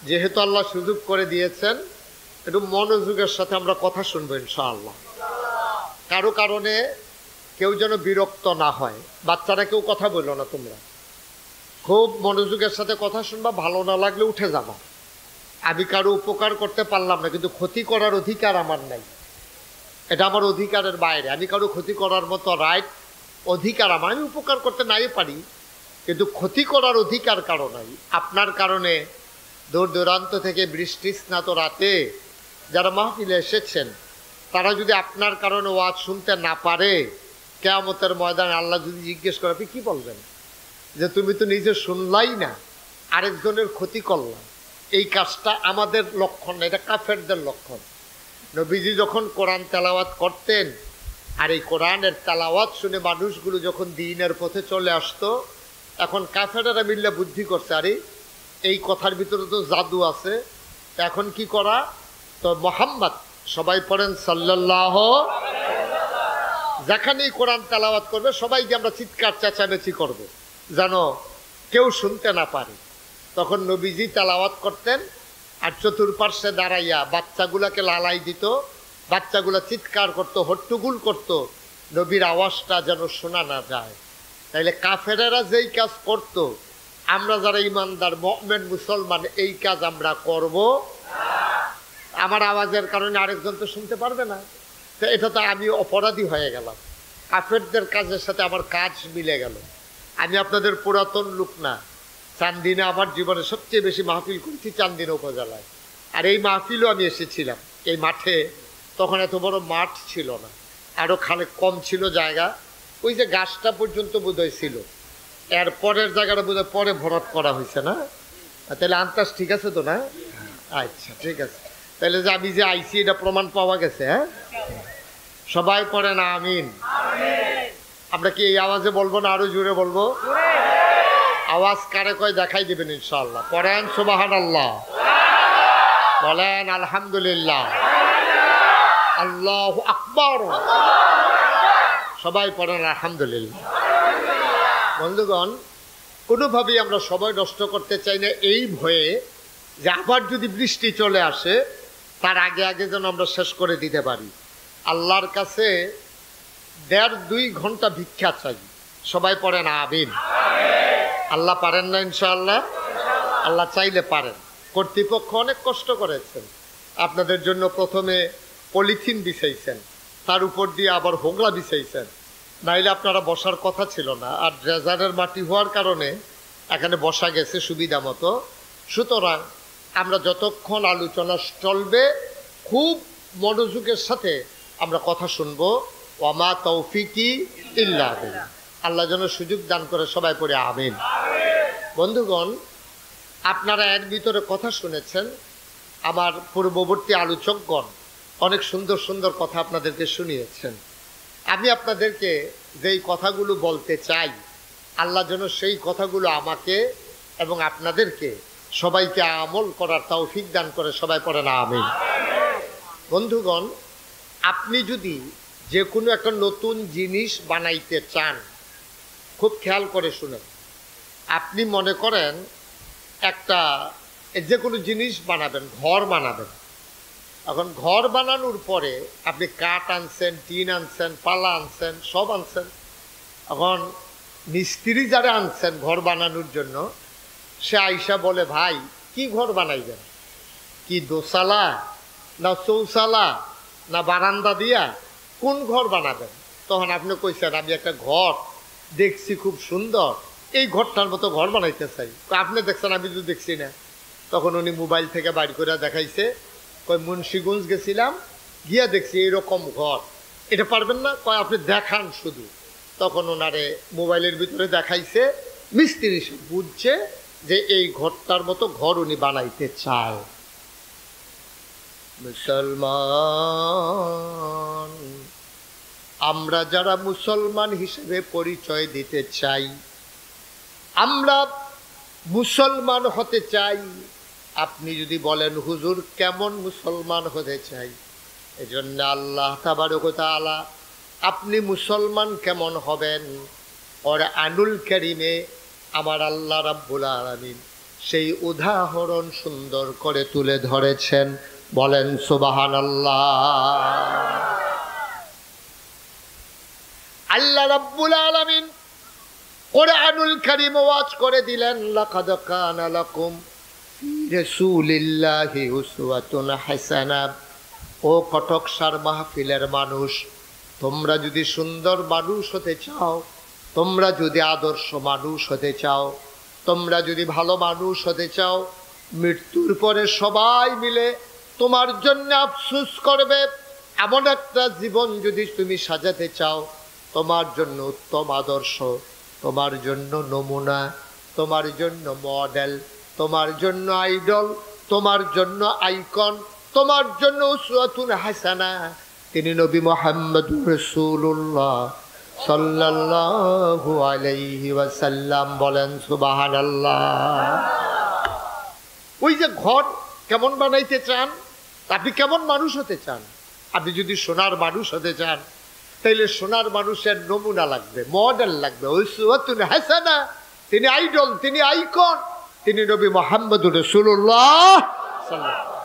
যেহেতু আল্লাহ সুযোগ করে দিয়েছেন, একটু মনোযোগের সাথে আমরা কথা শুনবো ইনশাআল্লাহ। কারো কারণে কেউ যেন বিরক্ত না হয়। বাচ্চারা কেউ কথা বললো না, তোমরা খুব মনোযোগের সাথে কথা শুনবা, ভালো না লাগলে উঠে যাবা। আমি কারো উপকার করতে পারলাম না, কিন্তু ক্ষতি করার অধিকার আমার নাই, এটা আমার অধিকারের বাইরে। আমি কারো ক্ষতি করার মতো রাইট অধিকার আমার, আমি উপকার করতে নাই পারি, কিন্তু ক্ষতি করার অধিকার কারো নাই। আপনার কারণে দূর দূরান্ত থেকে বৃষ্টি স্নাত রাতে যারা মাহফিলে এসেছেন, তারা যদি আপনার কারণে ওয়াজ শুনতে না পারে, কিয়ামতের ময়দানে আল্লাহ যদি জিজ্ঞেস করে, আপনি কী বলবেন? যে তুমি তো নিজে শুনলাই না, আরেকজনের ক্ষতি করলাম। এই কাজটা আমাদের লক্ষণ না, এটা কাফেরদের লক্ষণ। নবীজি যখন কোরআন তেলাওয়াত করতেন, আর এই কোরআনের তেলাওয়াত শুনে মানুষগুলো যখন দ্বীনের পথে চলে আসতো, এখন কাফেরেরা মিল্লা বুদ্ধি করছে, আরে এই কথার ভিতরে তো জাদু আছে, এখন কি করা? তো মুহাম্মদ, সবাই পড়েন সাল্লাল্লাহু, যেখানেই কোরআন তেলাওয়াত করবে সবাইকে আমরা চিৎকার চেঁচামেচি করব, যেন কেউ শুনতে না পারে। তখন নবীজি তেলাওয়াত করতেন, আর চতুর্পার্শ্বে দাঁড়াইয়া বাচ্চাগুলাকে লালাই দিত, বাচ্চাগুলা চিৎকার করতো, হট্টগোল করতো, নবীর আওয়াজটা যেন শোনা না যায়। তাইলে কাফেরেরা যেই কাজ করতো, আমরা যারা ইমানদার মুমিন মুসলমান এই কাজ আমরা করব। আমার আওয়াজের কারণে আরেকজন তো শুনতে পারবে না, তো এটা তো আমি অপরাধী হয়ে গেলাম, কাফেরদের কাজের সাথে আমার কাজ মিলে গেল। আমি আপনাদের পুরাতন লোক না, চান্দিনা আমার জীবনে সবচেয়ে বেশি মাহফিল করেছি চান্দিনা উপজেলায়, আর এই মাহফিলও আমি এসেছিলাম। এই মাঠে তখন এত বড় মাঠ ছিল না, আরও খানিক কম ছিল জায়গা, ওই যে গাছটা পর্যন্ত বোধহয় ছিল, এর পরের জায়গাটা বোধহয় পরে ভরাট করা হয়েছে না? তাহলে আন্দাজ ঠিক আছে তো না? আচ্ছা ঠিক আছে, তাহলে যে আমি যে আইসি এটা প্রমাণ পাওয়া গেছে। হ্যাঁ, সবাই পড়েন আমিন। আমরা কি এই আওয়াজে বলবো না আরো জোরে বলবো? আওয়াজ কারে কয় দেখাই দেবেন ইনশাআল্লাহ। পড়েন সুবহানাল্লাহ, বলেন আলহামদুলিল্লাহ, আল্লাহু আকবার, সবাই পড়েন আলহামদুলিল্লাহ। বন্ধুগণ, কোনোভাবেই আমরা সময় নষ্ট করতে চাই না এই ভয়ে যে আবার যদি বৃষ্টি চলে আসে তার আগে আগে যেন আমরা শেষ করে দিতে পারি। আল্লাহর কাছে 1.5-2 ঘন্টা ভিক্ষা চাই। সবাই পড়েন আমিন। আল্লাহ পারেন না ইনশাআল্লাহ? আল্লাহ চাইলে পারেন। কর্তৃপক্ষ অনেক কষ্ট করেছেন আপনাদের জন্য, প্রথমে পলিথিন বিছাইছেন, তার উপর দিয়ে আবার হোগলা বিছাইছেন, নাইলে আপনারা বসার কথা ছিল না। আর ড্রেজারের মাটি হওয়ার কারণে এখানে বসা গেছে সুবিধা মতো। সুতরাং আমরা যতক্ষণ আলোচনা চলবে খুব মনোযোগের সাথে আমরা কথা শুনবো। ওয়ামা তৌফিকি ইল্লা বিল্লাহ। আল্লাহ যেন সুযোগ দান করে, সবাই পড়ে আমিন। বন্ধুগণ, আপনারা এর ভিতরে কথা শুনেছেন, আমার পূর্ববর্তী আলোচকগণ অনেক সুন্দর সুন্দর কথা আপনাদেরকে শুনিয়েছেন। আমি আপনাদেরকে যেই কথাগুলো বলতে চাই, আল্লাহ যেন সেই কথাগুলো আমাকে এবং আপনাদেরকে সবাইকে আমল করার তৌফিক দান করে, সবাই পড়েন আমিন। বন্ধুগণ, আপনি যদি যে কোনো একটা নতুন জিনিস বানাইতে চান, খুব খেয়াল করে শুনেন। আপনি মনে করেন একটা যে কোনো জিনিস বানাবেন, ঘর বানাবেন। এখন ঘর বানানোর পরে আপনি কাঠ আনছেন, টিন আনছেন, পালা আনছেন, সব আনছেন। এখন মিস্ত্রি যারা আনছেন ঘর বানানোর জন্য, সে আইসা বলে, ভাই কি ঘর বানাইবেন? কি দোসালা না চৌসালা না বারান্দা দিয়া কোন ঘর বানাবেন? তখন আপনি কইছেন, আমি একটা ঘর দেখছি খুব সুন্দর, এই ঘরটার মতো ঘর বানাইতে চাই। আপনি দেখছেন, আমি তো দেখছি না। তখন উনি মোবাইল থেকে বাইর করে দেখাইছে, কয় মুন্সিগঞ্জ গেছিলাম, গিয়া দেখছি এইরকম ঘর, এটা পারবেন না? কয় আপনি দেখান শুধু। তখন ওনারে মোবাইলের ভিতরে দেখাইছে, মিস্ত্রি বুঝছে যে এই ঘরটার মতো ঘর উনি বানাইতে চায়। মুসলমান, আমরা যারা মুসলমান হিসেবে পরিচয় দিতে চাই, আমরা মুসলমান হতে চাই। আপনি যদি বলেন হুজুর কেমন মুসলমান হতে চাই, এজন্য আল্লাহ তাবারক ওয়া তাআলা আপনি মুসলমান কেমন হবেন, কোরআনুল কারীমে আমার আল্লাহ রাব্বুল আলামিন সেই উদাহরণ সুন্দর করে তুলে ধরেছেন। বলেন সুবহানাল্লাহ। আল্লাহ রাব্বুল আলামিন কোরআনুল কারীম ওয়াজ করে দিলেন, লাকাদ কানা লাকুম ফি রাসূলিল্লাহি উসওয়াতুন হাসানা। ও কটকসার মাহফিলের মানুষ, তোমরা যদি সুন্দর মানুষ হতে চাও, তোমরা যদি আদর্শ মানুষ হতে চাও, তোমরা যদি ভালো মানুষ হতে চাও, মৃত্যুর পরে সবাই মিলে তোমার জন্য আফসোস করবে এমন একটা জীবন যদি তুমি সাজাতে চাও, তোমার জন্য উত্তম আদর্শ, তোমার জন্য নমুনা, তোমার জন্য মডেল, তোমার জন্য আইডল, তোমার জন্য আইকন, তোমার জন্য উসওয়াতুন হাসানা তিনি নবী মুহাম্মদুর রাসূলুল্লাহ সাল্লাল্লাহু আলাইহি ওয়াসাল্লাম। বলেন সুবহানাল্লাহ। ওই যে ঘর কেমন বানাইতে চান, আপনি কেমন মানুষ হতে চান? আপনি যদি সোনার মানুষ হতে চান, তাইলে সোনার মানুষের নমুনা লাগবে, মডেল লাগবে, উসওয়াতুন হাসানা তিনি আইডল, তিনি আইকন, তিনি নবী মুহাম্মদুর রাসূলুল্লাহ সাল্লাল্লাহু।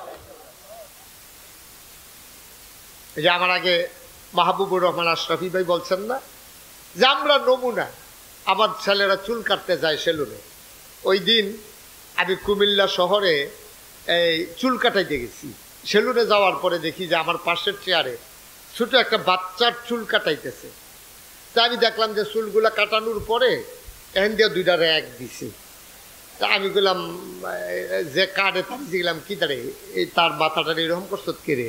এই যে আমার আগে মাহবুবুর রহমান আশরাফি ভাই বলছেন না যে আমরা নমুনা। আমার ছেলেরা চুল কাটতে যায় সেলুনে। ওই দিন আমি কুমিল্লা শহরে এই চুল কাটাইতে গেছি। সেলুনে যাওয়ার পরে দেখি যে আমার পাশের চেয়ারে ছোট একটা বাচ্চার চুল কাটাইতেছে। তা আমি দেখলাম যে চুলগুলা কাটানোর পরে এখান দিয়ে দুইটা র্যাক দিছে। তা আমি গেলাম যে কাটে তাকে গেলাম কি দাঁড়ে এই তার মাথাটা এরকম করছো কে রে?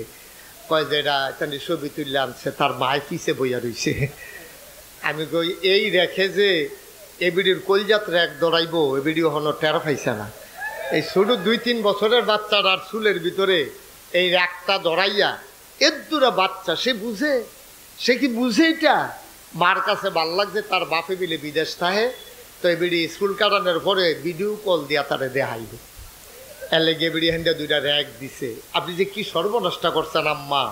কয় যে এটা তাহলে ছবি তুললে আনছে, তার মায় পিছে বইয়া রয়েছে। আমি কই এই রেখে যে এবিডির কলজাত র্যাক দৌড়াইবো, এবিডিও হলো টের পাইছে না। এই ছোট 2-3 বছরের বাচ্চার আর চুলের ভিতরে এই র্যাকটা দৌড়াইয়া এর দুরা বাচ্চা সে বুঝে, সে কি বুঝে? এটা মার কাছে ভাল লাগছে, তার বাপে মিলে বিদেশ থাকে, তো এবিডি স্কুল কাটানোর পরে ভিডিও কল দিয়া তারে দেখাইবে। এলে গেবিডি হ্যান্ডে দুইটা র্যাক দিছে। আপনি যে কি সর্বনষ্ট করছেন আম্মা,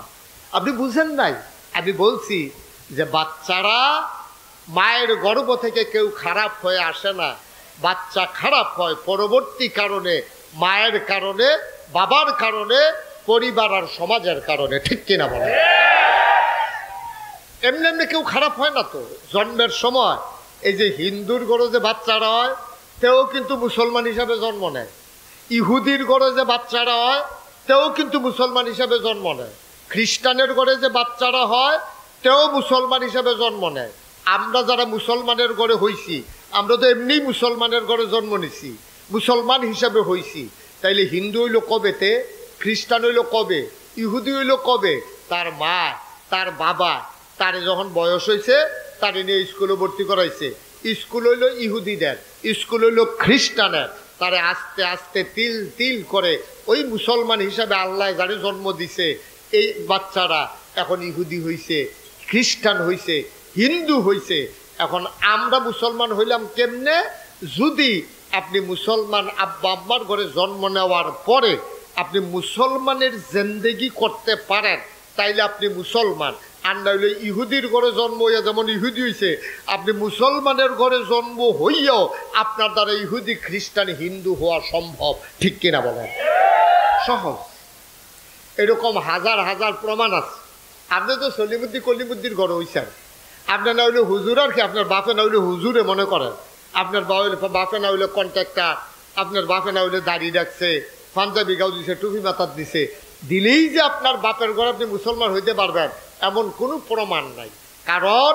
আপনি বুঝেন নাই? আমি বলছি যে বাচ্চারা মায়ের গর্ভ থেকে কেউ খারাপ হয়ে আসে না, বাচ্চা খারাপ হয় পরবর্তী কারণে, মায়ের কারণে, বাবার কারণে, পরিবার আর সমাজের কারণে। ঠিক কিনা বলে? এমনি এমনি কেউ খারাপ হয় না তো। জন্মের সময় এই যে হিন্দুর ঘরে যে বাচ্চারা হয়, তেও কিন্তু মুসলমান হিসাবে জন্ম নেয়। ইহুদির ঘরে যে বাচ্চারা হয়, তেও কিন্তু মুসলমান হিসাবে জন্ম নেয়। খ্রিস্টানের ঘরে যে বাচ্চারা হয়, তেও মুসলমান হিসাবে জন্ম নেয়। আমরা যারা মুসলমানের ঘরে হইছি, আমরা তো এমনি মুসলমানের ঘরে জন্ম নিছি, মুসলমান হিসাবে হইছি। তাইলে হিন্দু হইল কবেতে, খ্রিস্টান হইল কবে, ইহুদি হইল কবে? তার মা, তার বাবা তারে যখন বয়স হয়েছে তারে নিয়ে স্কুলে ভর্তি করাইছে। স্কুল হইল ইহুদিদের, স্কুল হইল খ্রিস্টানের। তারে আস্তে আস্তে তিল তিল করে ওই মুসলমান হিসাবে আল্লাহ যারে জন্ম দিছে, এই বাচ্চারা এখন ইহুদি হইছে, খ্রিস্টান হইছে, হিন্দু হইছে। এখন আমরা মুসলমান হইলাম কেমনে? যদি আপনি মুসলমান আব্বা আম্মার ঘরে জন্ম নেওয়ার পরে আপনি মুসলমানের জিন্দেগি করতে পারেন, তাইলে আপনি মুসলমান। আর না হইলে ইহুদির ঘরে জন্ম হইয়া যেমন ইহুদি হইছে, আপনি মুসলমানের ঘরে জন্ম হইয়াও আপনার দ্বারা ইহুদি, খ্রিস্টান, হিন্দু হওয়া সম্ভব। ঠিক কিনা বলেন? সহজ। এরকম হাজার হাজার প্রমাণ আছে। আপনি তো সলিমুদ্দি কলিমুদ্দির ঘরে হইছেন, আপনার না হইলে হুজুর, আর কি আপনার বাপে না হইলে হুজুরে মনে করেন, আপনার বাপে না হইলে কন্ট্রাক্টর, আপনার বাপে না হইলে দাড়ি রাখছে, পাঞ্জাবি গাও দিছে, টুপি মাথার দিছে, দিলেই যে আপনার বাপের ঘরে আপনি মুসলমান হইতে পারবেন এমন কোনো প্রমাণ নাই। কারণ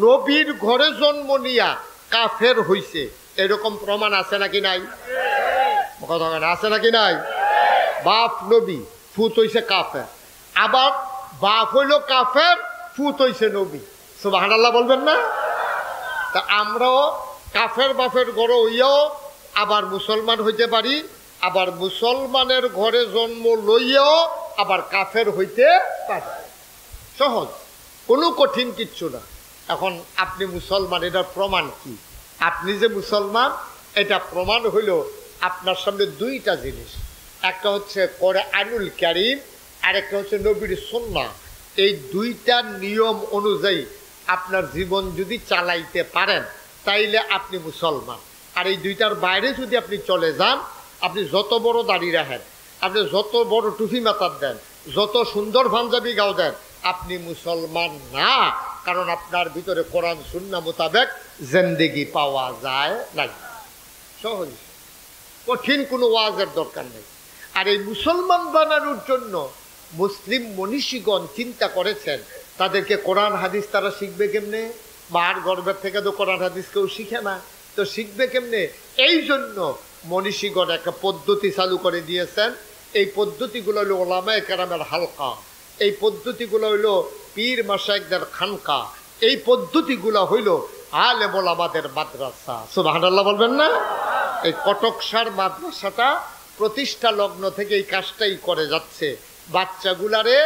নবীর ঘরে জন্ম নিয়া কাফের হইছে এরকম প্রমাণ আছে নাকি নাই? কথা আছে নাকি নাই? বাপ নবী, ফুত হইছে কাফের। আবার বাপ হইল কাফের, ফুত হইছে নবী। সুবহানাল্লাহ বলবেন না? তা আমরাও কাফের বাপের ঘরে হইয়াও আবার মুসলমান হইতে পারি, আবার মুসলমানের ঘরে জন্ম লইয়াও আবার কাফের হইতে পারি। সহজ, কোনো কঠিন কিচ্ছু না। এখন আপনি মুসলমান, এটার প্রমাণ কি? আপনি যে মুসলমান এটা প্রমাণ হইল আপনার সামনে দুইটা জিনিস। একটা হচ্ছে কোরআনুল কারীম, আর একটা হচ্ছে নবীর সুন্নাহ। এই দুইটা নিয়ম অনুযায়ী আপনার জীবন যদি চালাইতে পারেন তাইলে আপনি মুসলমান। আর এই দুইটার বাইরে যদি আপনি চলে যান আপনি যত বড় দাড়ি রাখেন, আপনি যত বড় টুপি মাথার দেন, যত সুন্দর পাঞ্জাবি গাও দেন, আপনি মুসলমান না। কারণ আপনার ভিতরে কোরআন সুন্নাহ মোতাবেক জিন্দেগি পাওয়া যায় না। সহজ, কঠিন কোনো ওয়াজের দরকার নেই। আর এই মুসলমান বানানোর জন্য মুসলিম মনীষীগণ চিন্তা করেছেন, তাদেরকে কোরআন হাদিস তারা শিখবে কেমনে? মার গর্ভের থেকে তো কোরআন হাদিস কেউ শিখে না, তো শিখবে কেমনে? এই জন্য মনীষীগণ একটা পদ্ধতি চালু করে দিয়েছেন। এই পদ্ধতিগুলো হলো ওলামায়ে কেরামের হালকা, এই পদ্ধতিগুলো হইল পীর মাশায়েখদের খানকা, এই পদ্ধতিগুলো হইল আলেম ওলামাদের মাদ্রাসা। সুবহানাল্লাহ বলবেন না? এই কটকসার মাদ্রাসাটা প্রতিষ্ঠা লগ্ন থেকে এই কাজটাই করে যাচ্ছে। বাচ্চাগুলারে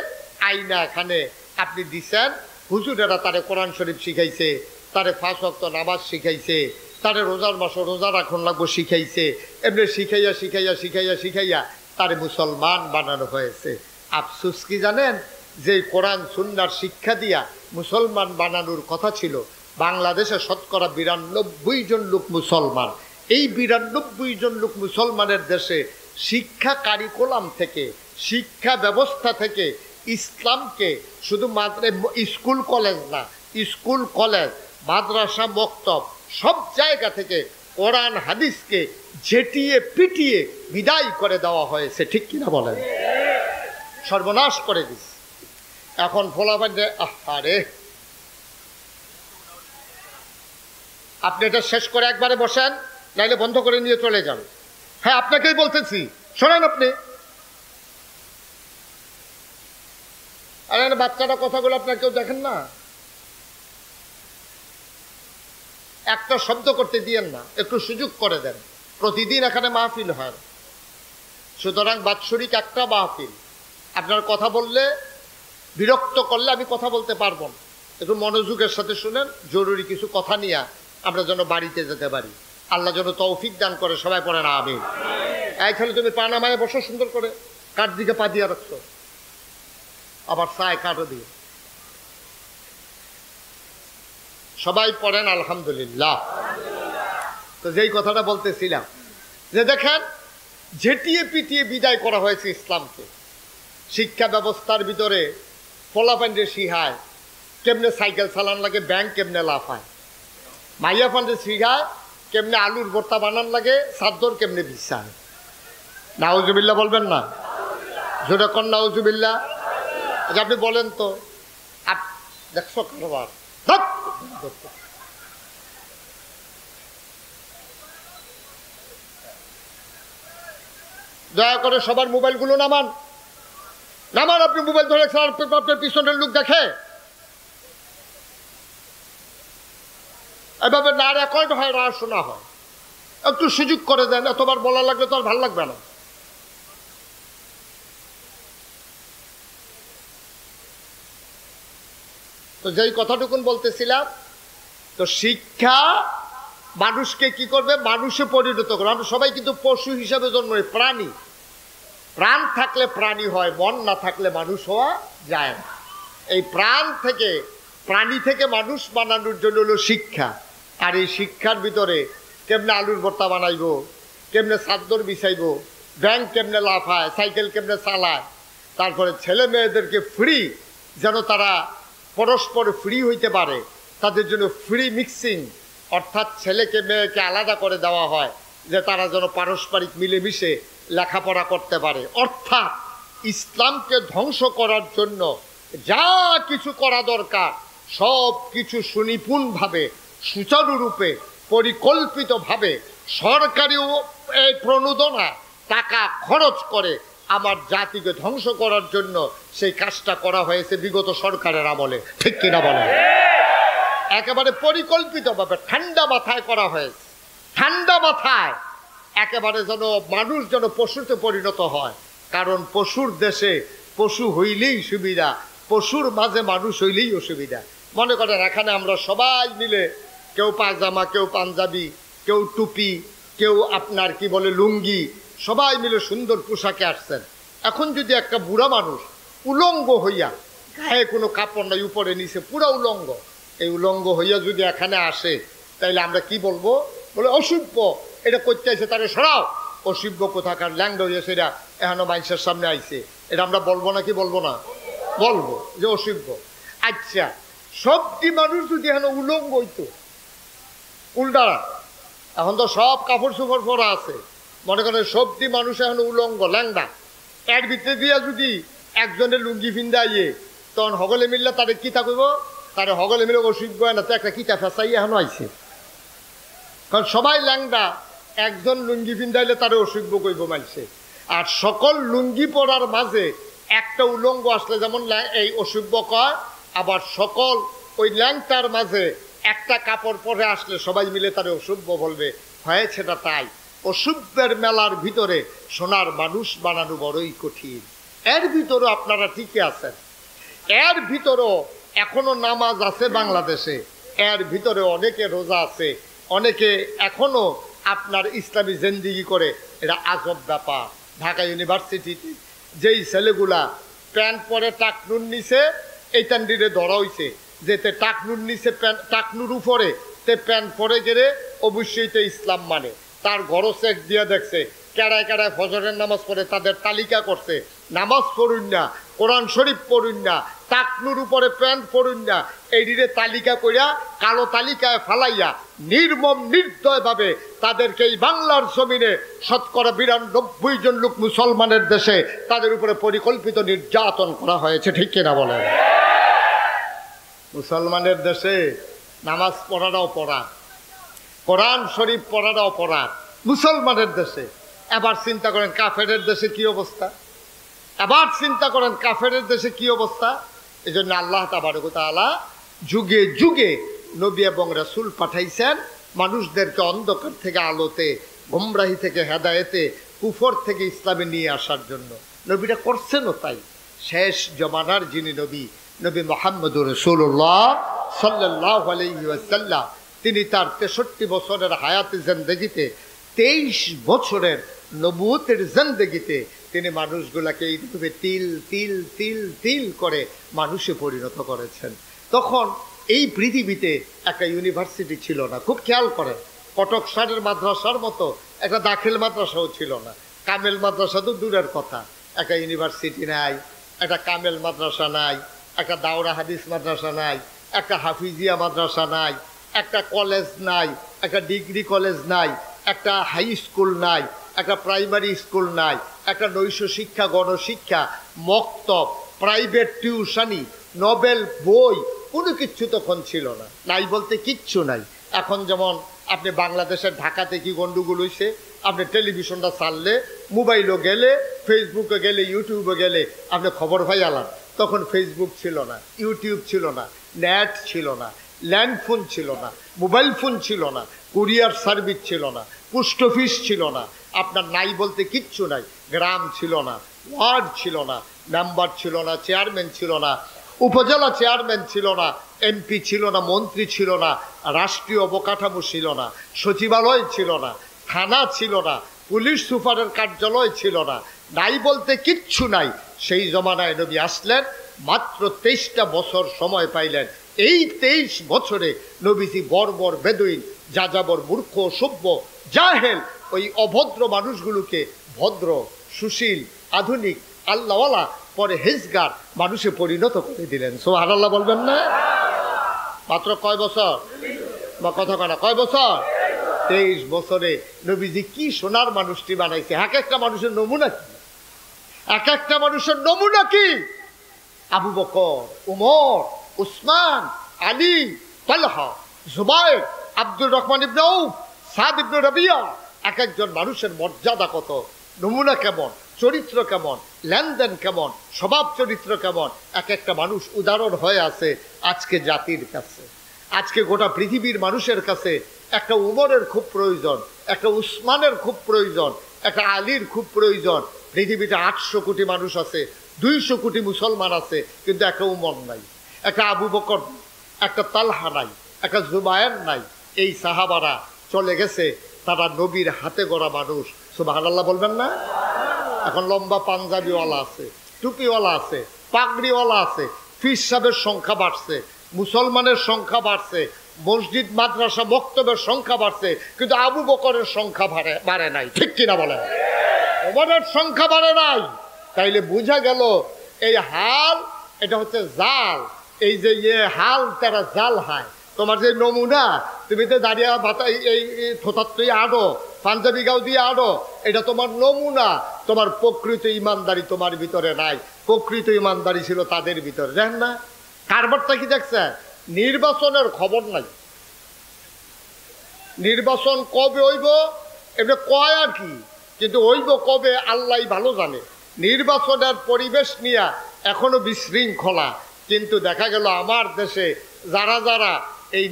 আইনা এখানে আপনি দিছেন, হুজুরেরা তারে কোরআন শরীফ শিখাইছে, তারে 5 ওয়াক্ত নামাজ শিখাইছে, তারে রোজার মাসে রোজা রাখুন লাগবো শিখাইছে, এমনি শিখাইয়া শিখাইয়া শিখাইয়া শিখাইয়া তারে মুসলমান বানানো হয়েছে। আফসোস কি জানেন? যে কোরআন সুন্নাহর শিক্ষা দিয়া মুসলমান বানানোর কথা ছিল, বাংলাদেশে শতকরা 92 জন লোক মুসলমান। এই 92 জন লোক মুসলমানের দেশে শিক্ষা কারিকুলাম থেকে, শিক্ষা ব্যবস্থা থেকে ইসলামকে শুধু মাত্র স্কুল কলেজ না, স্কুল কলেজ মাদ্রাসা মক্তব সব জায়গা থেকে কোরআন হাদিসকে ঝেটিয়ে পিটিয়ে বিদায় করে দেওয়া হয়েছে। ঠিক কিনা বলেন? সর্বনাশ করে দিচ্ছে। এখন ফলাফল আরে আপনি এটা শেষ করে একবারে বসেন, নাইলে বন্ধ করে নিয়ে চলে যান। হ্যাঁ, আপনাকেই বলতেছি, শোনেন আপনি। আরে বাচ্চাটা কথাগুলো আপনার কেউ দেখেন না, একটা শব্দ করতে দিয়েন না, একটু সুযোগ করে দেন। প্রতিদিন এখানে মাহফিল হয়, সুতরাং বাৎসরিক একটা মাহফিল। আপনার কথা বললে, বিরক্ত করলে আমি কথা বলতে পারবো না। একটু মনোযোগের সাথে শুনেন, জরুরি কিছু কথা নিয়ে আমরা যেন বাড়িতে যেতে পারি। আল্লাহ যেন তৌফিক দান করে। সবাই পড়ে না আমিন। এইখানে তুমি পা নামায় বসো, সুন্দর করে কাঠ দিকে পা দিয়ে রাখছো, আবার চায় কাঠও দিয়ে। সবাই পড়েন আলহামদুলিল্লাহ। তো যেই কথাটা বলতেছিলাম, যে দেখেন ঝেটিয়ে পিটিয়ে বিদায় করা হয়েছে ইসলামকে। শিক্ষা ব্যবস্থার ভিতরে ফলাফান্ডে শিখায় কেমনে সাইকেল চালান লাগে, ব্যাংক কেমনে লাফায়। মাইয়া ফান্ডে শিখায় কেমনে আলুর ভর্তা বানান লাগে, সাদ্দর কেমনে বিছায়। নাউজুবিল্লাহ বলবেন না? জোরে কর নাউজুবিল্লাহ। আচ্ছা আপনি বলেন তো, দেখছো কারবার, দয়া করে সবার মোবাইলগুলো নামান, নামান। আপনি মোবাইল ধরে আপনার পিছনের লোক দেখে, এভাবে না রেকর্ড হয়, না শোনা হয়। একটু সুযোগ করে দেন, এতবার বলা লাগলে তো আর ভালো লাগবে না। তো যেই কথাটুকুন বলতেছিলাম, তো শিক্ষা মানুষকে কি করবে? মানুষে পরিণত করবে। আমরা সবাই কিন্তু পশু হিসাবে জন্ম, প্রাণী। প্রাণ থাকলে প্রাণী হয়, মন না থাকলে মানুষ হওয়া যায় না। এই প্রাণ থেকে, প্রাণী থেকে মানুষ বানানোর জন্য হলো শিক্ষা। আর এই শিক্ষার ভিতরে কেমনে আলুর ভর্তা বানাইবো, কেমনে চাদর বিছাইবো, ব্যাংক কেমনে লাফায়, সাইকেল কেমনে চালায়, তারপরে ছেলে মেয়েদেরকে ফ্রি, যেন তারা পরস্পর ফ্রি হইতে পারে, তাদের জন্য ফ্রি মিক্সিং, অর্থাৎ ছেলেকে মেয়েকে আলাদা করে দেওয়া হয়, যে তারা যেন পারস্পরিক মিলেমিশে লেখাপড়া করতে পারে। অর্থাৎ ইসলামকে ধ্বংস করার জন্য যা কিছু করা দরকার সব কিছু সুনিপুণভাবে, সুচারুরূপে, পরিকল্পিতভাবে সরকারি এই প্রণোদনা টাকা খরচ করে আমার জাতিকে ধ্বংস করার জন্য সেই কাজটা করা হয়েছে বিগত সরকারের আমলে। ঠিক কিনা বলেন? একেবারে পরিকল্পিতভাবে ঠান্ডা মাথায় করা হয়েছে, ঠান্ডা মাথায়, একেবারে যেন মানুষ যেন পশুতে পরিণত হয়। কারণ পশুর দেশে পশু হইলেই সুবিধা, পশুর মাঝে মানুষ হইলেই অসুবিধা। মনে করেন এখানে আমরা সবাই মিলে, কেউ পায়জামা, কেউ পাঞ্জাবি, কেউ টুপি, কেউ আপনার কি বলে লুঙ্গি, সবাই মিলে সুন্দর পোশাকে আসছেন। এখন যদি একটা বুড়া মানুষ উলঙ্গ হইয়া, গায়ে কোনো কাপড় নাই, উপরে নিচে পুরা উলঙ্গ, এই উলঙ্গ হইয়া যদি এখানে আসে, তাইলে আমরা কি বলবো? বলে অসভ্য, এটা করতে আসে, তারে সরাও, অসভ্য কোথাকার ল্যাংড হয়ে সেটা এখনো মানুষের সামনে আইছে, এটা আমরা বলবো না কি বলবো না? বলবো যে অসভ্য। আচ্ছা, সবটি মানুষ যদি এখন উলঙ্গ হইতো, উল্টারা, এখন তো সব কাপড় চোপড় পরা আছে, মনে করেন সবটি মানুষ এখন উলঙ্গ ল্যাংডা, এর ভিতরে দিয়া যদি একজনের লুঙ্গি ফিন্দা ইয়ে, তখন হগলে মিললে তাদের কিতা করব, তারে হগলে মিলে অসভ্য হয় না তো একটা কিতা ফেসাই এখনো আইছে, কারণ সবাই ল্যাংডা, একজন লুঙ্গি ফিন্দাইলে তারে অসভ্য কইব মানছে। আর সকল লুঙ্গি পরার মাঝে একটা উলঙ্গ আসলে যেমন এই অসভ্য কয়, আবার সকল ওই ল্যাংটার মাঝে একটা কাপড় পরে আসলে সবাই মিলে তারে অসভ্য বলবে। হয়েছেটা তাই, অসভ্যের মেলার ভিতরে সোনার মানুষ বানানো বড়ই কঠিন। এর ভিতরেও আপনারা ঠিকই আছেন, এর ভিতরেও এখনো নামাজ আছে বাংলাদেশে, এর ভিতরে অনেকে রোজা আছে, অনেকে এখনো আপনার ইসলামী জিন্দিগি করে, এটা আজব ব্যাপার। ঢাকা ইউনিভার্সিটিতে যেই ছেলেগুলা প্যান্ট পরে টাকনুর নিচে, এইটান দিলে ধরা হয়েছে যেতে টাকনুর নিচে টাকনুর উপরে তে প্যান্ট পরে গেলে অবশ্যই তো ইসলাম মানে, তার ঘরও চেক দিয়ে দেখছে কেড়ায় কেড়ায় ফজরের নামাজ পড়ে, তাদের তালিকা করছে, নামাজ পড়ুন না, কোরআন শরীফ পড়ুন না, টাকনুর উপরে প্যান্ট পড়ুন না, এইদিকে তালিকা কইরা কালো তালিকায় ফালাইয়া নির্মম নির্দয়ভাবে তাদেরকে এই বাংলার জমিনে ৯২% জন লোক মুসলমানের দেশে তাদের উপরে পরিকল্পিত নির্যাতন করা হয়েছে, ঠিক কিনা বলেন? মুসলমানের দেশে নামাজ পড়াটাও পড়া, কোরআন শরীফ পড়াটাও পড়া মুসলমানের দেশে। এবার চিন্তা করেন কাফেরের দেশে কি অবস্থা, এবার চিন্তা করেন কাফেরের দেশে কি অবস্থা। এই জন্য আল্লাহ তাবারক ওয়া তাআলা যুগে যুগে নবী এবং রাসূল পাঠাইছেন মানুষদেরকে অন্ধকার থেকে আলোতে, গোমরাহি থেকে হেদায়েতে, কুফর থেকে ইসলামে নিয়ে আসার জন্য। নবীরা করছেনও তাই। শেষ জমানার যিনি নবী, নবী মুহাম্মদুর রাসূলুল্লাহ সাল্লাল্লাহু আলাইহি ওয়াসাল্লাম, তিনি তার ৬৩ বছরের হায়াতে জিন্দেগিতে, ২৩ বছরের নবুয়তের জিন্দেগিতে তিনি মানুষগুলাকে এইভাবে তিল তিল তিল তিল করে মানুষে পরিণত করেছেন। তখন এই পৃথিবীতে একটা ইউনিভার্সিটি ছিল না, খুব খেয়াল করেন। কটক সারের মাদ্রাসার মতো একটা দাখিল মাদ্রাসাও ছিল না, কামেল মাদ্রাসা তো দূরের কথা। একটা ইউনিভার্সিটি নাই, একটা কামেল মাদ্রাসা নাই, একটা দাওরা হাদিস মাদ্রাসা নাই, একটা হাফিজিয়া মাদ্রাসা নাই, একটা কলেজ নাই, একটা ডিগ্রি কলেজ নাই, একটা হাই স্কুল নাই, একটা প্রাইমারি স্কুল নাই, একটা নৈশ শিক্ষা, গণশিক্ষা, মক্তব, প্রাইভেট টিউশনি, নোবেল বই, কোনো কিচ্ছু তখন ছিল না। নাই বলতে কিচ্ছু নাই। এখন যেমন আপনি বাংলাদেশের ঢাকাতে কি গন্ডগোল হয়েছে, আপনি টেলিভিশনটা চাললে, মোবাইলও গেলে, ফেসবুকে গেলে, ইউটিউবে গেলে আপনি খবর পাই আলান। তখন ফেসবুক ছিল না, ইউটিউব ছিল না, নেট ছিল না, ল্যান্ডফোন ছিল না, মোবাইল ফোন ছিল না, কুরিয়ার সার্ভিস ছিল না, পোস্ট অফিস ছিল না, আপনার নাই বলতে কিচ্ছু নাই। গ্রাম ছিল না, ওয়ার্ড ছিল না, মেম্বার ছিল না, চেয়ারম্যান ছিল না, উপজেলা চেয়ারম্যান ছিল না, এমপি ছিল না, মন্ত্রী ছিল না, রাষ্ট্রীয় অবকাঠামো ছিল না, সচিবালয় ছিল না, থানা ছিল না, পুলিশ সুপারের কার্যালয় ছিল না, নাই বলতে কিচ্ছু নাই। সেই জমানায় নবী আসলেন, মাত্র ২৩টা বছর সময় পাইলেন। এই ২৩ বছরে নবীজি বর্বর, বেদুইন, যাযাবর, মূর্খ, সভ্য, জাহেল, ওই অভদ্র মানুষগুলোকে ভদ্র, সুশীল, আধুনিক, আল্লাহওয়ালা, পরে হেজগার মানুষে পরিণত করে দিলেন। সুবহানাল্লাহ বলবেন না? মাত্র কয় বছর, বা কথা কয় না, কয় বছর? ২৩ বছরে নবীজি কি সোনার মানুষটি বানাইছে। এক একটা মানুষের নমুনা কি, এক একটা মানুষের নমুনা কি। আবু বকর, উমর, উসমান, আলী, তালহা, জুবায়ের, আব্দুর রহমান ইবনে আউফ, সাদ ইবনে রাবিয়া, এক একজন মানুষের মর্যাদা কত, নমুনা কেমন, চরিত্র কেমন, লেনদেন কেমন, স্বভাব চরিত্র কেমন, এক একটা মানুষ উদাহরণ হয়ে আছে আজকে জাতির কাছে। আজকে গোটা পৃথিবীর মানুষের কাছে একটা উমরের খুব প্রয়োজন, একটা উসমানের খুব প্রয়োজন, একটা আলীর খুব প্রয়োজন। পৃথিবীতে ৮০০ কোটি মানুষ আছে, ২০০ কোটি মুসলমান আছে, কিন্তু একটা উমর নাই, একটা আবু বকর, একটা তালহা নাই, একটা জুবায়ের নাই। এই সাহাবারা চলে গেছে, তারা নবীর হাতে গড়া মানুষ। সুবহানাল্লাহ বলবেন না? এখন লম্বা পাঞ্জাবিওয়ালা আছে, টুপিওয়ালা আছে, পাগড়িওয়ালা আছে, পীর সাহেবের সংখ্যা বাড়ছে, মুসলমানের সংখ্যা বাড়ছে, মসজিদ মাদ্রাসা বক্তব্যের সংখ্যা বাড়ছে, কিন্তু আবু বকরের সংখ্যা বাড়ে নাই। ঠিক কিনা বলে? ওমরের সংখ্যা বাড়ে নাই। তাইলে বোঝা গেল এই হাল এটা হচ্ছে জাল। এই যে হাল তারা জাল হায়। তোমার যে নমুনা, তুমি তো দাঁড়িয়ে ভাতা এই থোতার তুই আডো, পাঞ্জাবি গাও দিয়ে আডো, এটা তোমার নমুনা। তোমার প্রকৃত ইমানদারি তোমার ভিতরে নাই। প্রকৃত ইমানদারি ছিল তাদের ভিতরে। দেখেন না কারবারটা কি দেখছে? নির্বাচনের খবর নাই। নির্বাচন কবে হইব এটা কয় আর কি, কিন্তু হইব কবে আল্লাহ ভালো জানে। নির্বাচনের পরিবেশ নিয়ে এখনো বিশৃঙ্খলা। কিন্তু দেখা গেল আমার দেশে যারা যারা এই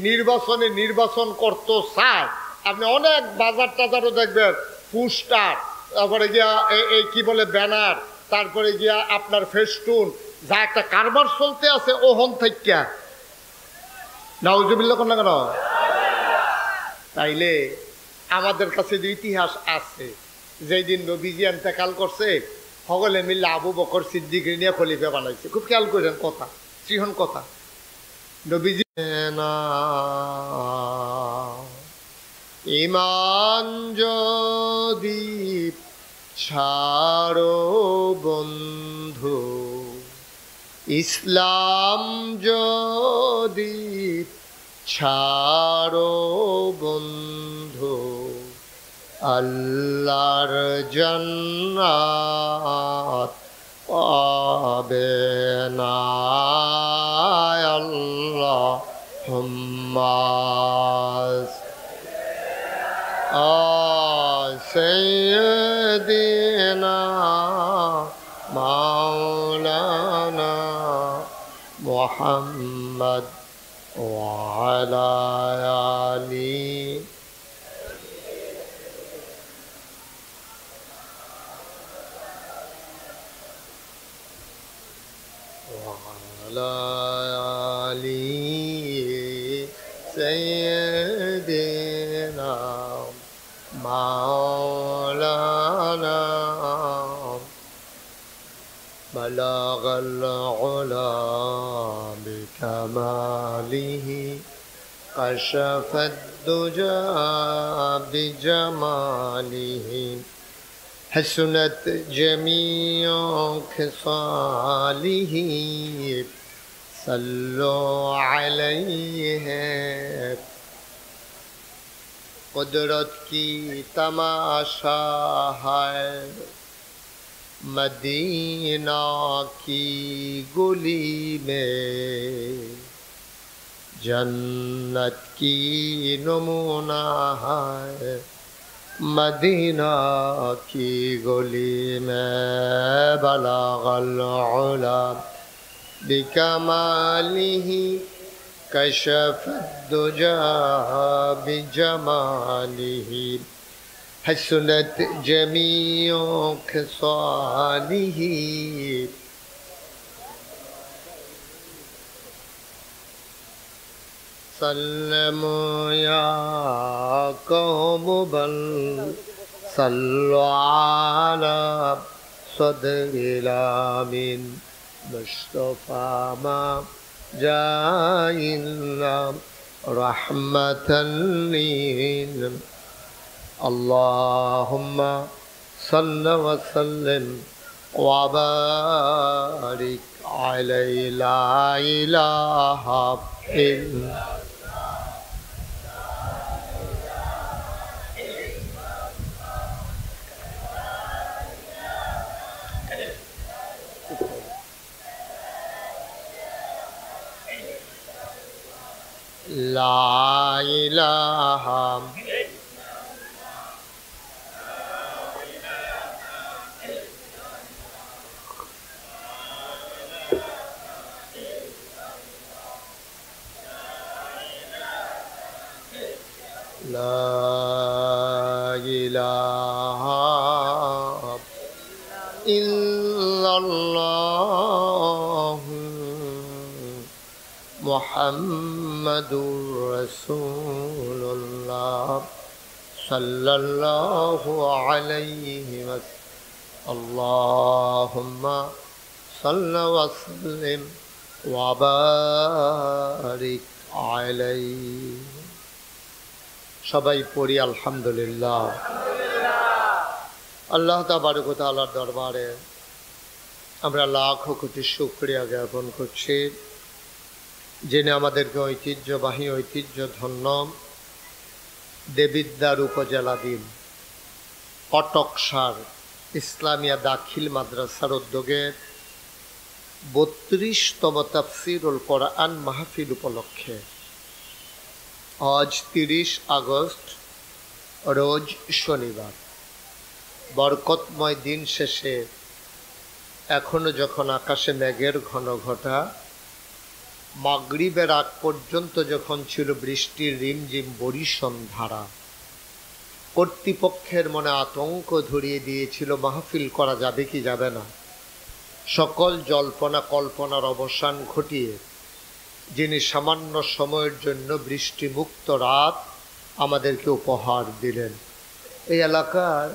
নির্বাচন করতে চায়, আপনি অনেক বাজার টাজারও দেখবেন পোস্টার, তারপরে গিয়া এই কি বলে ব্যানার, তারপরে গিয়া আপনার ফেস্টুন, যা একটা কারবার চলতে আছে ওহন থেকে নাউজুবিল্লাহ কোন না কেন। তাইলে আমাদের কাছে যে ইতিহাস আছে, যেই দিন নবীজি ইন্তেকাল করছে সকলে মিলে আবু বকর সিদ্দিক নিয়ে খলিফা বানাইছে। খুব খেয়াল করেন কথা, চিহন কথা। নবীজি ইমান যদি ছাড়ো বন্ধু, ইসলাম যদি ছাড়ো বন্ধু, আল্লাহর জান্নাত পাবে না। আল্লাহুম্মা সাইয়্যিদিনা মাওলানা মুহাম্মদ ওয়া আলা আলিহি سيدنا مولانا بلغ العلا بكماله كشف الدجى بجماله حسنت جميع خصاله صلوا عليه قدرت کی تماشا ہے مدینہ کی گلی میں جنت کی نمونہ ہے مدینہ کی گلی میں بلغ العلا بکمالہ کشف الدجى بجمالہ حسنت جميع خصاله سلموا يا قوم بل صلوا على صدر الامين مصطفى ما جاءنا رحمة للعالمين اللهم صل وسلم وبارك عليه لا إله إلا لا إله لا إله إلا الله محمد رسول الله صلى الله عليه وسلم اللهم صل وسلم وبارك عليه সবাই পড়ি আলহামদুলিল্লাহ। আল্লাহ তাবারক ওয়া তাআলার দরবারে আমরা লাখো কোটি শুকরিয়া জ্ঞাপন করছি, যিনি আমাদেরকে ঐতিহ্যবাহী ঐতিহ্যধন্য দেবিদ্বার উপজেলাধীন কটকসার ইসলামিয়া দাখিল মাদ্রাসার উদ্যোগে 32তম তাফসীরুল কোরআন মাহফিল উপলক্ষে আজ 30 আগস্ট রোজ শনিবার বরকতময় দিন শেষে এখনো যখন আকাশে মেঘের ঘন ঘটা, মাগরিবের আগ পর্যন্ত যখন ছিল বৃষ্টির রিমঝিম বরিশন ধারা, কর্তৃপক্ষের মনে আতঙ্ক ধরিয়ে দিয়েছিল মাহফিল করা যাবে কি যাবে না। সকল জল্পনা কল্পনার অবসান ঘটিয়ে যিনি সামান্য সময়ের জন্য বৃষ্টিমুক্ত রাত আমাদেরকে উপহার দিলেন, এই এলাকার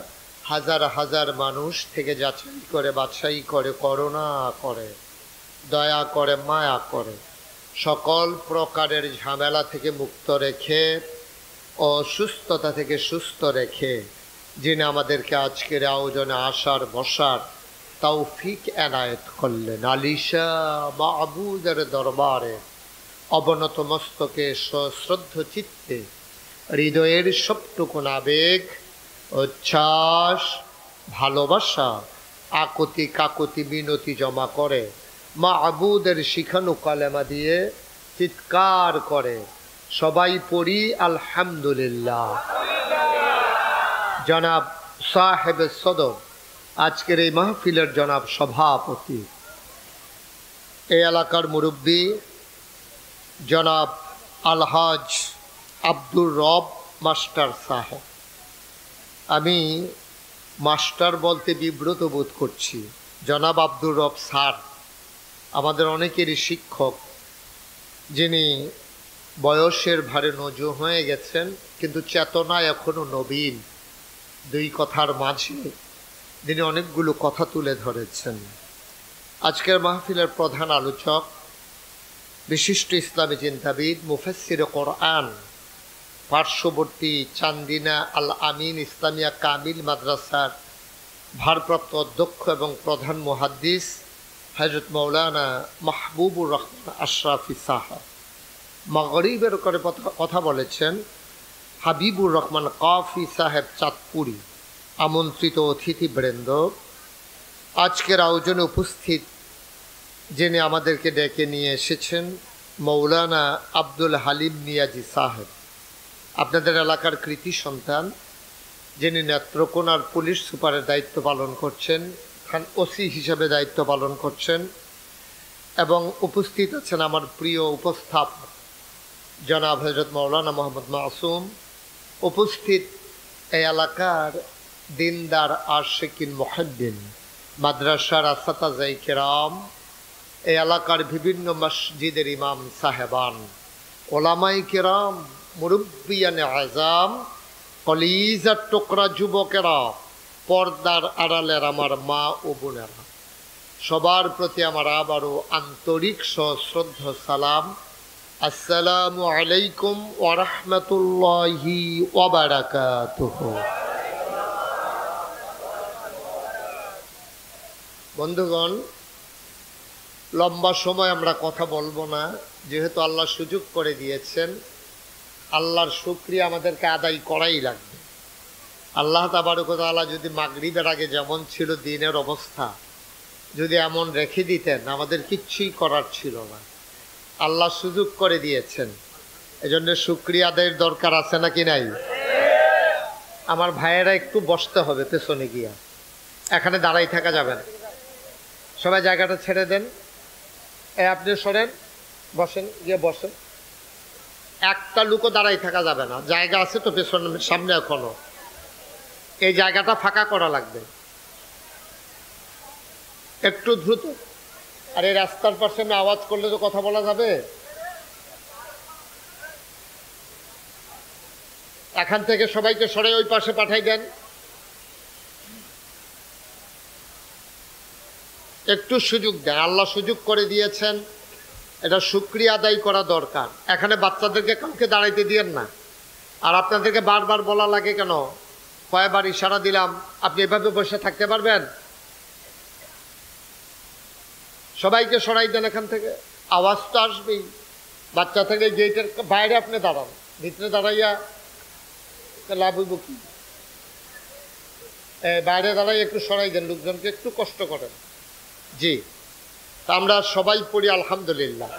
হাজার হাজার মানুষ থেকে যাচাই করে বাছাই করে করুণা করে দয়া করে মায়া করে সকল প্রকারের ঝামেলা থেকে মুক্ত রেখে, অসুস্থতা থেকে সুস্থ রেখে যিনি আমাদেরকে আজকের আয়োজনে আসার বসার তৌফিক এনায়েত করলেন, আলিশা মাবুদের দরবারে অবনত মস্তকে সশ্রদ্ধ চিত্তে হৃদয়ের সবটুকুন আবেগ, উচ্ছ্বাস, ভালোবাসা, আকুতি কাকুতি মিনতি জমা করে মাবুদের শিখানো কালেমা দিয়ে চিৎকার করে সবাই পড়ি আলহামদুলিল্লাহ। জনাব সাহেবে সদর, আজকের এই মাহফিলের জনাব সভাপতি, এই এলাকার মুরব্বী জনাব আলহাজ আব্দুর রব মাস্টার সাহেব, আমি মাস্টার বলতে বিব্রত বোধ করছি, জনাব আব্দুর রব স্যার আমাদের অনেকেরই শিক্ষক, যিনি বয়সের ভারে নজু হয়ে গেছেন কিন্তু চেতনায় এখনো নবীন। দুই কথার মাঝে তিনি অনেকগুলো কথা তুলে ধরেছেন। আজকের মাহফিলের প্রধান আলোচক বিশিষ্ট ইসলামী চিন্তাবিদ মুফাসসিরে কোরআন, পার্শ্ববর্তী চান্দিনা আল আমিন ইসলামিয়া কামিল মাদ্রাসার ভারপ্রাপ্ত অধ্যক্ষ এবং প্রধান মুহাদ্দিস হযরত মাওলানা মাহবুবুর রহমান আশরাফি সাহেব। মাগরিবের করে কথা বলেছেন হাবিবুর রহমান কাফি সাহেব চাঁদপুরি। আমন্ত্রিত অতিথিবৃন্দ, আজকের আয়োজনে উপস্থিত যিনি আমাদেরকে ডেকে নিয়ে এসেছেন মৌলানা আব্দুল হালিম নিয়াজি সাহেব, আপনাদের এলাকার কৃতি সন্তান, যিনি নেত্রকোনার পুলিশ সুপারের দায়িত্ব পালন করছেন, খান ওসি হিসেবে দায়িত্ব পালন করছেন, এবং উপস্থিত আছেন আমার প্রিয় উপস্থাপক জনাব হযরত মাওলানা মোহাম্মদ মাসুম, উপস্থিত এই এলাকার দিনদার আশিকিন মুহিব্বিন, মাদ্রাসার আসাতাজায়ে কেরাম, এই এলাকার বিভিন্ন মসজিদের ইমাম সাহেবান, ওলামায়ে কেরাম, মুরব্বিয়ানে আযাম, কলিজার টুকরা যুবকেরা, পর্দার আড়ালের আমার মা ও বোনেরা, সবার প্রতি আমার আবারও আন্তরিক সশ্রদ্ধ সালাম। আসসালামু আলাইকুম ওয়া রাহমাতুল্লাহি ওয়া বারাকাতুহু। বন্ধুগণ, লম্বা সময় আমরা কথা বলবো না, যেহেতু আল্লাহ সুযোগ করে দিয়েছেন। আল্লাহর শুকরিয়া আমাদেরকে আদায় করাই লাগবে। আল্লাহ তাবারক ওয়া তাআলা যদি মাগরিবের আগে যেমন ছিল দিনের অবস্থা যদি এমন রেখে দিতেন, আমাদের কিচ্ছুই করার ছিল না। আল্লাহ সুযোগ করে দিয়েছেন, এজন্য শুকরিয়া আদায়ের দরকার আছে নাকি নাই? আমার ভাইয়েরা একটু বসতে হবে পেছনে গিয়া, এখানে দাঁড়াই থাকা যাবে না। সবাই জায়গাটা ছেড়ে দেন, আপনি সরেন, বসেন, গিয়ে বসেন। একটা লুকও দাঁড়াই থাকা যাবে না, জায়গা আছে তো পেছনে সামনে, এখনো এই জায়গাটা ফাঁকা করা লাগবে, একটু দ্রুত। আর এই রাস্তার পাশে না আওয়াজ করলে তো কথা বলা যাবে। এখান থেকে সবাইকে সরে ওই পাশে পাঠাই দেন। একটু সুযোগ দেন, আল্লাহ সুযোগ করে দিয়েছেন। এটা শুকরিয়া আদায় করা দরকার। এখানে বাচ্চাদেরকে কাউকে দাঁড়াইতে দিয়েন না। আর আপনাদেরকে বারবার বলা লাগে কেন? কয়বার ইশারা দিলাম, আপনি এভাবে বসে থাকতে পারবেন? সবাইকে সরাই দেন এখান থেকে, আওয়াজ তো আসবেই। বাচ্চা থেকে গেটের বাইরে আপনি দাঁড়ান, ভিতরে দাঁড়াইয়া লাভ হইব কি? বাইরে দাঁড়াই একটু সরাই দেন, লোকজনকে একটু কষ্ট করেন। জি, তা আমরা সবাই পড়ি আলহামদুলিল্লাহ।